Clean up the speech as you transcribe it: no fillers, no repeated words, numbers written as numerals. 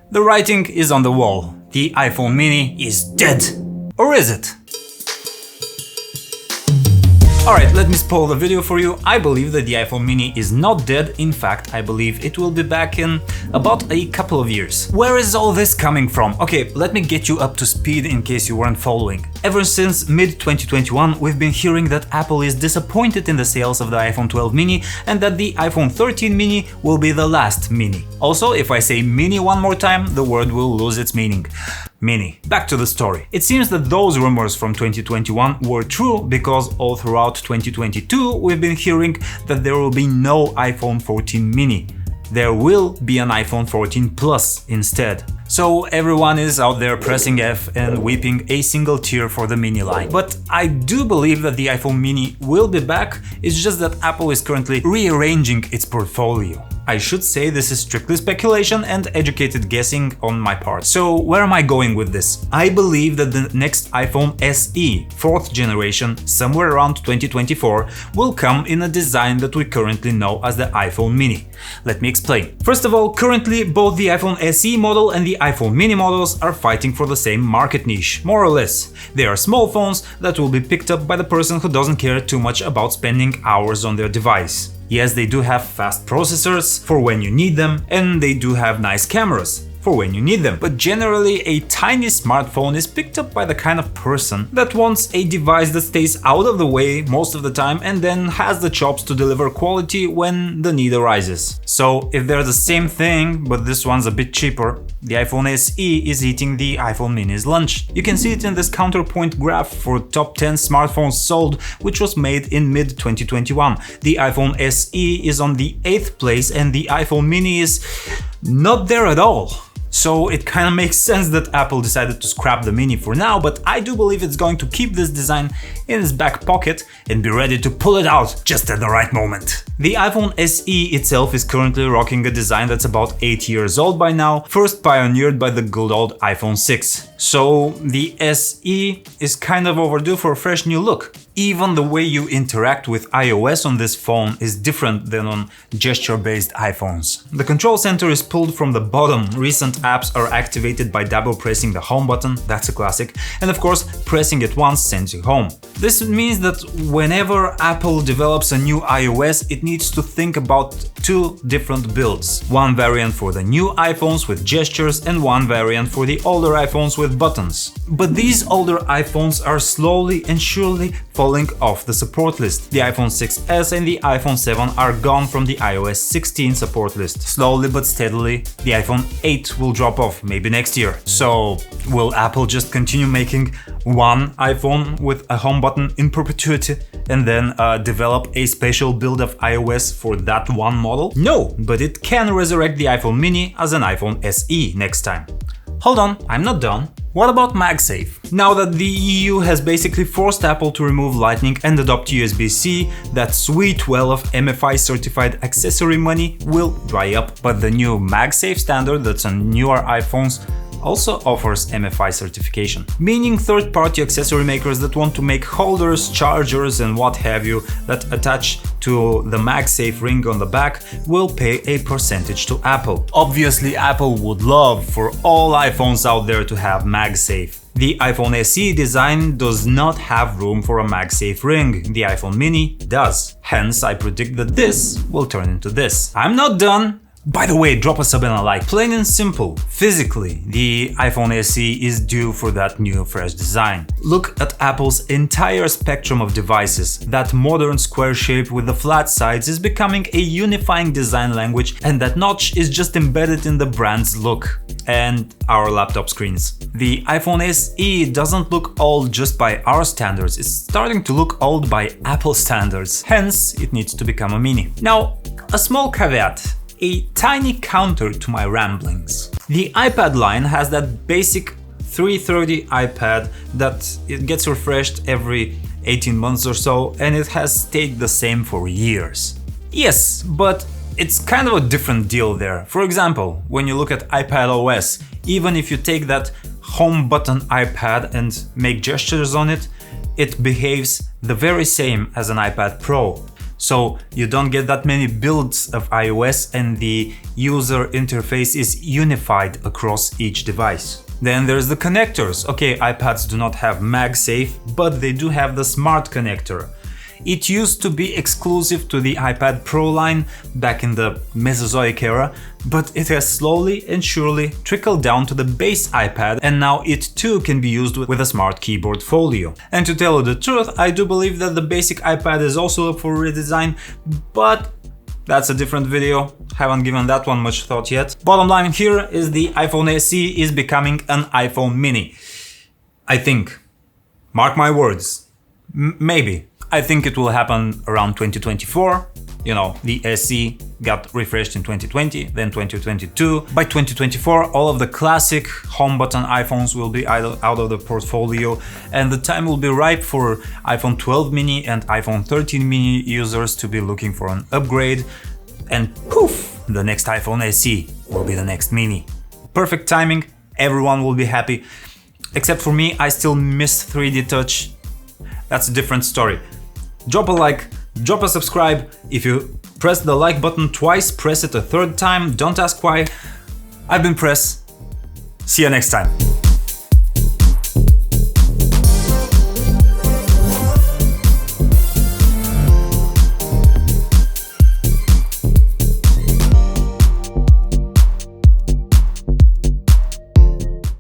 The writing is on the wall. The iPhone mini is dead. Or is it? Alright, let me spoil the video for you. I believe that the iPhone mini is not dead. In fact, I believe it will be back in about a couple of years. Where is all this coming from? Okay, let me get you up to speed in case you weren't following. Ever since mid-2021, we've been hearing that Apple is disappointed in the sales of the iPhone 12 mini and that the iPhone 13 mini will be the last mini. Also, if I say mini one more time, the word will lose its meaning. Mini. Back to the story. It seems that those rumors from 2021 were true because all throughout 2022 we've been hearing that there will be no iPhone 14 mini. There will be an iPhone 14 Plus instead. So everyone is out there pressing F and weeping a single tear for the mini line. But I do believe that the iPhone mini will be back, it's just that Apple is currently rearranging its portfolio. I should say this is strictly speculation and educated guessing on my part. So where am I going with this? I believe that the next iPhone SE, 4th generation, somewhere around 2024, will come in a design that we currently know as the iPhone mini. Let me explain. First of all, currently both the iPhone SE model and the iPhone mini models are fighting for the same market niche, more or less. They are small phones that will be picked up by the person who doesn't care too much about spending hours on their device. Yes, they do have fast processors for when you need them, and they do have nice cameras for when you need them. But generally, a tiny smartphone is picked up by the kind of person that wants a device that stays out of the way most of the time and then has the chops to deliver quality when the need arises. So if they're the same thing, but this one's a bit cheaper, the iPhone SE is eating the iPhone mini's lunch. You can see it in this counterpoint graph for top 10 smartphones sold, which was made in mid-2021. The iPhone SE is on the 8th place and the iPhone mini is not there at all. So it kinda makes sense that Apple decided to scrap the mini for now, but I do believe it's going to keep this design in its back pocket and be ready to pull it out just at the right moment. The iPhone SE itself is currently rocking a design that's about 8 years old by now, first pioneered by the good old iPhone 6. So the SE is kind of overdue for a fresh new look. Even the way you interact with iOS on this phone is different than on gesture-based iPhones. The control center is pulled from the bottom, recent apps are activated by double pressing the home button, that's a classic, and of course pressing it once sends you home. This means that whenever Apple develops a new iOS, it needs to think about two different builds. One variant for the new iPhones with gestures and one variant for the older iPhones with buttons. But these older iPhones are slowly and surely falling off the support list. The iPhone 6s and the iPhone 7 are gone from the iOS 16 support list. Slowly but steadily, the iPhone 8 will drop off, maybe next year. So, will Apple just continue making one iPhone with a home button in perpetuity and then develop a special build of iOS for that one model? No, but it can resurrect the iPhone mini as an iPhone SE next time. Hold on, I'm not done. What about MagSafe? Now that the EU has basically forced Apple to remove Lightning and adopt USB-C, that sweet well of MFI certified accessory money will dry up. But the new MagSafe standard that's on newer iPhones also offers MFI certification, meaning third-party accessory makers that want to make holders, chargers and what have you that attach to the MagSafe ring on the back will pay a percentage to Apple. Obviously, Apple would love for all iPhones out there to have MagSafe. The iPhone SE design does not have room for a MagSafe ring, the iPhone mini does. Hence, I predict that this will turn into this. I'm not done. By the way, drop a sub and a like. Plain and simple, physically, the iPhone SE is due for that new fresh design. Look at Apple's entire spectrum of devices. That modern square shape with the flat sides is becoming a unifying design language, and that notch is just embedded in the brand's look and our laptop screens. The iPhone SE doesn't look old just by our standards, it's starting to look old by Apple standards. Hence, it needs to become a mini. Now, a small caveat. A tiny counter to my ramblings. The iPad line has that basic 330 iPad that it gets refreshed every 18 months or so, and it has stayed the same for years. Yes, but it's kind of a different deal there. For example, when you look at iPad OS, even if you take that home button iPad and make gestures on it, it behaves the very same as an iPad Pro. so you don't get that many builds of iOS and the user interface is unified across each device. Then there's the connectors. Okay, iPads do not have MagSafe, but they do have the smart connector. It used to be exclusive to the iPad Pro line back in the Mesozoic era, but it has slowly and surely trickled down to the base iPad, and now it too can be used with a smart keyboard folio. And to tell you the truth, I do believe that the basic iPad is also up for redesign, but that's a different video, haven't given that one much thought yet. Bottom line here is the iPhone SE is becoming an iPhone mini. I think. Mark my words. Maybe. I think it will happen around 2024. You know, the SE got refreshed in 2020, then 2022. By 2024, all of the classic home button iPhones will be out of the portfolio, and the time will be ripe for iPhone 12 mini and iPhone 13 mini users to be looking for an upgrade, and poof, the next iPhone SE will be the next mini. Perfect timing, everyone will be happy. Except for me, I still miss 3D Touch. That's a different story. Drop a like, drop a subscribe. If you press the like button twice, press it a third time. Don't ask why. I've been Press. See you next time.